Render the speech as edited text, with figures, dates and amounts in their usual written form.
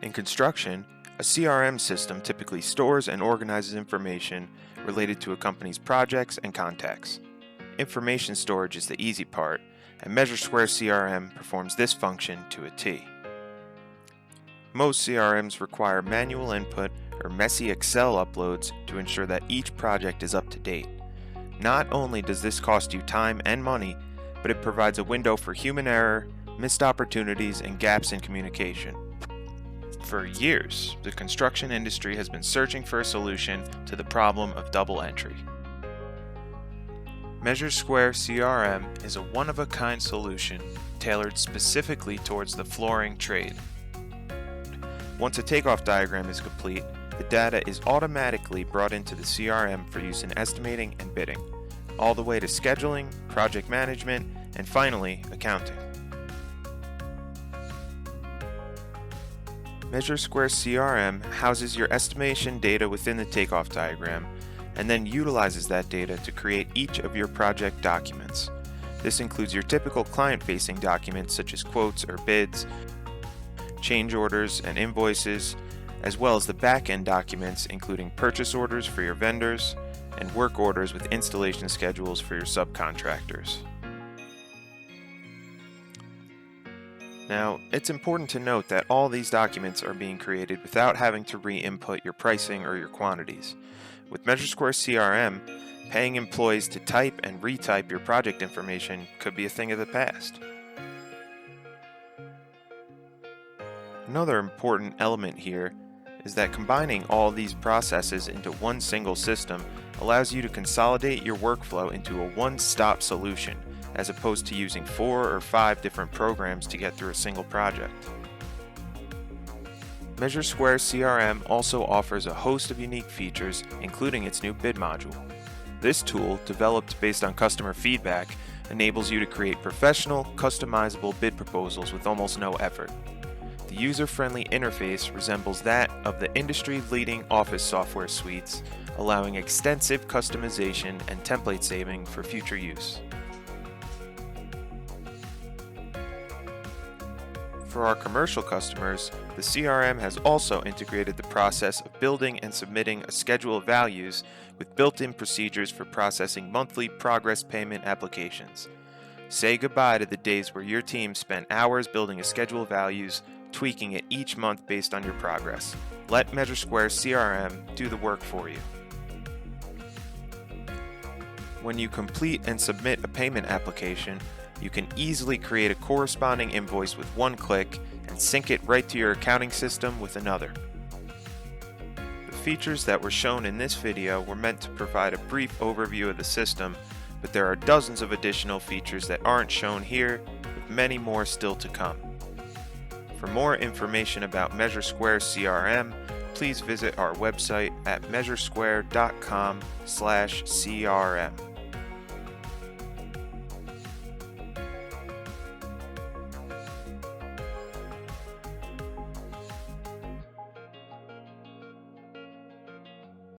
In construction, a CRM system typically stores and organizes information related to a company's projects and contacts. Information storage is the easy part, and MeasureSquare CRM performs this function to a T. Most CRMs require manual input or messy Excel uploads to ensure that each project is up to date. Not only does this cost you time and money, but it provides a window for human error, missed opportunities, and gaps in communication. For years, the construction industry has been searching for a solution to the problem of double entry. MeasureSquare CRM is a one-of-a-kind solution tailored specifically towards the flooring trade. Once a takeoff diagram is complete, the data is automatically brought into the CRM for use in estimating and bidding, all the way to scheduling, project management, and finally, accounting. MeasureSquare CRM houses your estimation data within the takeoff diagram and then utilizes that data to create each of your project documents. This includes your typical client-facing documents such as quotes or bids, change orders and invoices, as well as the back-end documents including purchase orders for your vendors and work orders with installation schedules for your subcontractors. Now, it's important to note that all these documents are being created without having to re-input your pricing or your quantities. With MeasureSquare CRM, paying employees to type and retype your project information could be a thing of the past. Another important element here is that combining all these processes into one single system allows you to consolidate your workflow into a one-stop solution, as opposed to using 4 or 5 different programs to get through a single project. MeasureSquare CRM also offers a host of unique features, including its new bid module. This tool, developed based on customer feedback, enables you to create professional, customizable bid proposals with almost no effort. The user-friendly interface resembles that of the industry-leading office software suites, allowing extensive customization and template saving for future use. For our commercial customers, the CRM has also integrated the process of building and submitting a schedule of values with built-in procedures for processing monthly progress payment applications. Say goodbye to the days where your team spent hours building a schedule of values, tweaking it each month based on your progress. Let MeasureSquare CRM do the work for you. When you complete and submit a payment application, you can easily create a corresponding invoice with one click and sync it right to your accounting system with another. The features that were shown in this video were meant to provide a brief overview of the system, but there are dozens of additional features that aren't shown here, with many more still to come. For more information about MeasureSquare CRM, please visit our website at measuresquare.com/CRM.